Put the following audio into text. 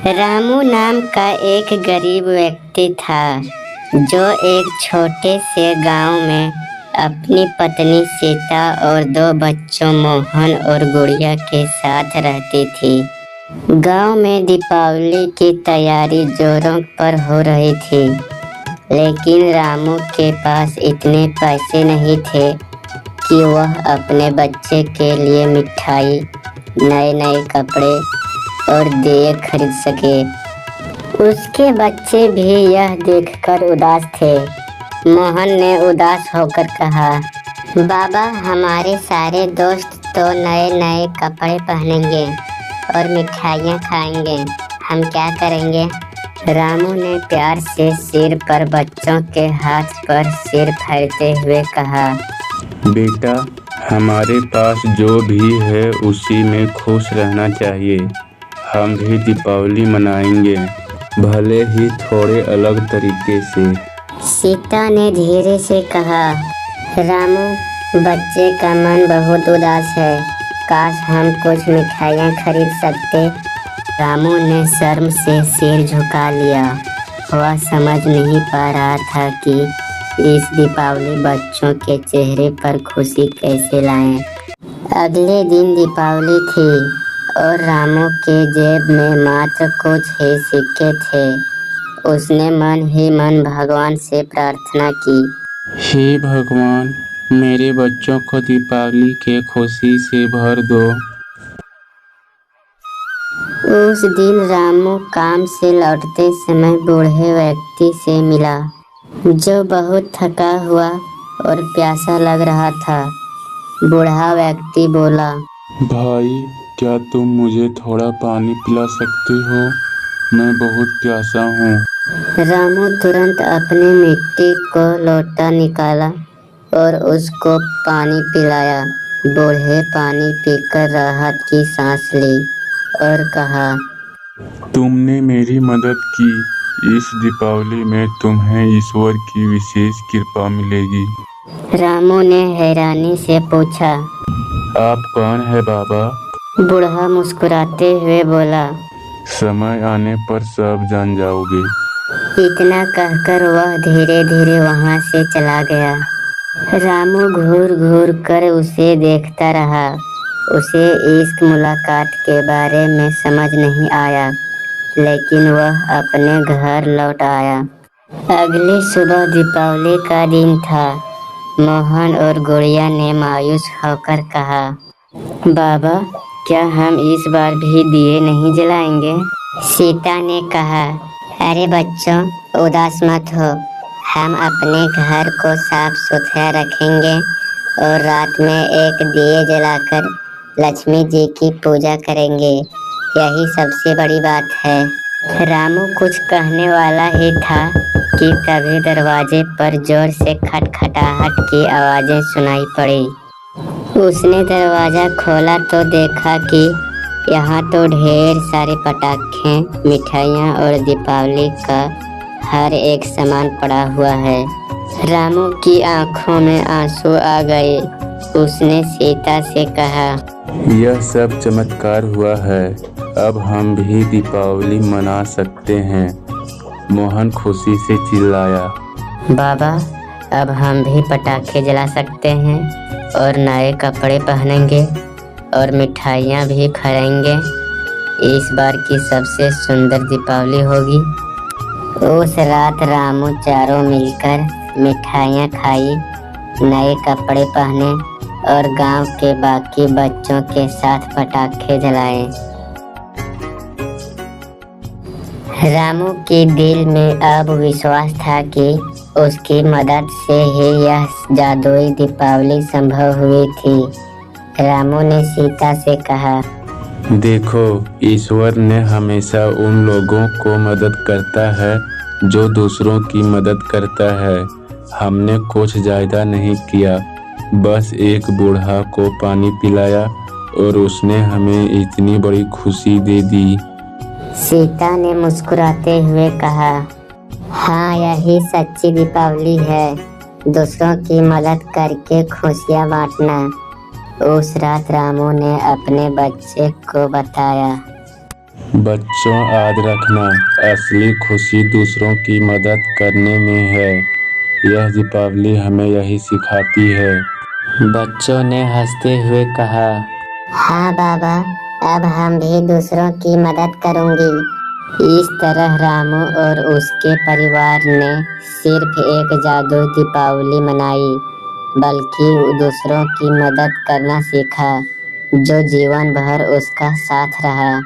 रामू नाम का एक गरीब व्यक्ति था जो एक छोटे से गांव में अपनी पत्नी सीता और दो बच्चों मोहन और गुड़िया के साथ रहती थी। गांव में दीपावली की तैयारी जोरों पर हो रही थी, लेकिन रामू के पास इतने पैसे नहीं थे कि वह अपने बच्चे के लिए मिठाई, नए कपड़े और दिए खरीद सके। उसके बच्चे भी यह देखकर उदास थे। मोहन ने उदास होकर कहा, बाबा, हमारे सारे दोस्त तो नए कपड़े पहनेंगे और मिठाइयाँ खाएंगे, हम क्या करेंगे? रामू ने प्यार से सिर पर बच्चों के हाथ पर सिर फेरते हुए कहा, बेटा, हमारे पास जो भी है उसी में खुश रहना चाहिए। हम भी दीपावली मनाएंगे, भले ही थोड़े अलग तरीके से। सीता ने धीरे से कहा, रामू, बच्चे का मन बहुत उदास है, काश हम कुछ मिठाइयाँ खरीद सकते। रामू ने शर्म से सिर झुका लिया। वह समझ नहीं पा रहा था कि इस दीपावली बच्चों के चेहरे पर खुशी कैसे लाएं। अगले दिन दीपावली थी और रामू के जेब में मात्र कुछ ही सिक्के थे। उसने मन ही मन भगवान से प्रार्थना की, हे भगवान, मेरे बच्चों को दीपावली के खुशी से भर दो। उस दिन रामू काम से लौटते समय बूढ़े व्यक्ति से मिला जो बहुत थका हुआ और प्यासा लग रहा था। बूढ़ा व्यक्ति बोला, भाई, क्या तुम मुझे थोड़ा पानी पिला सकते हो? मैं बहुत प्यासा हूँ। रामू तुरंत अपने मिट्टी को लोटा निकाला और उसको पानी पिलाया। बूढ़े पानी पीकर राहत की सांस ली और कहा, तुमने मेरी मदद की। इस दीपावली में तुम्हें ईश्वर की विशेष कृपा मिलेगी। रामू ने हैरानी से पूछा, आप कौन है बाबा? बूढ़ा मुस्कुराते हुए बोला, समय आने पर सब जान जाओगे। इतना कहकर वह धीरे धीरे वहां से चला गया। रामू घूर घूर कर उसे देखता रहा। उसे इश्क मुलाकात के बारे में समझ नहीं आया, लेकिन वह अपने घर लौट आया। अगली सुबह दीपावली का दिन था। मोहन और गुड़िया ने मायूस होकर कहा, बाबा, क्या हम इस बार भी दिए नहीं जलाएंगे? सीता ने कहा, अरे बच्चों, उदास मत हो। हम अपने घर को साफ सुथरा रखेंगे और रात में एक दिए जलाकर लक्ष्मी जी की पूजा करेंगे। यही सबसे बड़ी बात है। रामू कुछ कहने वाला ही था कि तभी दरवाजे पर जोर से खटखटाहट की आवाजें सुनाई पड़ी। उसने दरवाजा खोला तो देखा कि यहाँ तो ढेर सारे पटाखे, मिठाइयाँ और दीपावली का हर एक सामान पड़ा हुआ है। रामू की आंखों में आंसू आ गए। उसने सीता से कहा, यह सब चमत्कार हुआ है, अब हम भी दीपावली मना सकते हैं। मोहन खुशी से चिल्लाया, बाबा, अब हम भी पटाखे जला सकते हैं और नए कपड़े पहनेंगे और मिठाइयाँ भी खाएंगे। इस बार की सबसे सुंदर दीपावली होगी। उस रात रामू चारों मिलकर मिठाइयाँ खाई, नए कपड़े पहने और गांव के बाकी बच्चों के साथ पटाखे जलाए। रामू के दिल में अब विश्वास था कि उसकी मदद से ही यह जादुई दीपावली संभव हुई थी। रामू ने सीता से कहा, देखो, ईश्वर ने हमेशा उन लोगों को मदद करता है जो दूसरों की मदद करता है। हमने कुछ ज्यादा नहीं किया, बस एक बूढ़ा को पानी पिलाया और उसने हमें इतनी बड़ी खुशी दे दी। सीता ने मुस्कुराते हुए कहा, हाँ, यही सच्ची दीपावली है, दूसरों की मदद करके खुशियाँ बांटना। उस रात रामू ने अपने बच्चे को बताया, बच्चों, याद रखना, असली खुशी दूसरों की मदद करने में है। यह दीपावली हमें यही सिखाती है। बच्चों ने हंसते हुए कहा। हाँ बाबा, अब हम भी दूसरों की मदद करूंगी। इस तरह रामू और उसके परिवार ने सिर्फ एक जादू दीपावली मनाई, बल्कि दूसरों की मदद करना सीखा, जो जीवन भर उसका साथ रहा।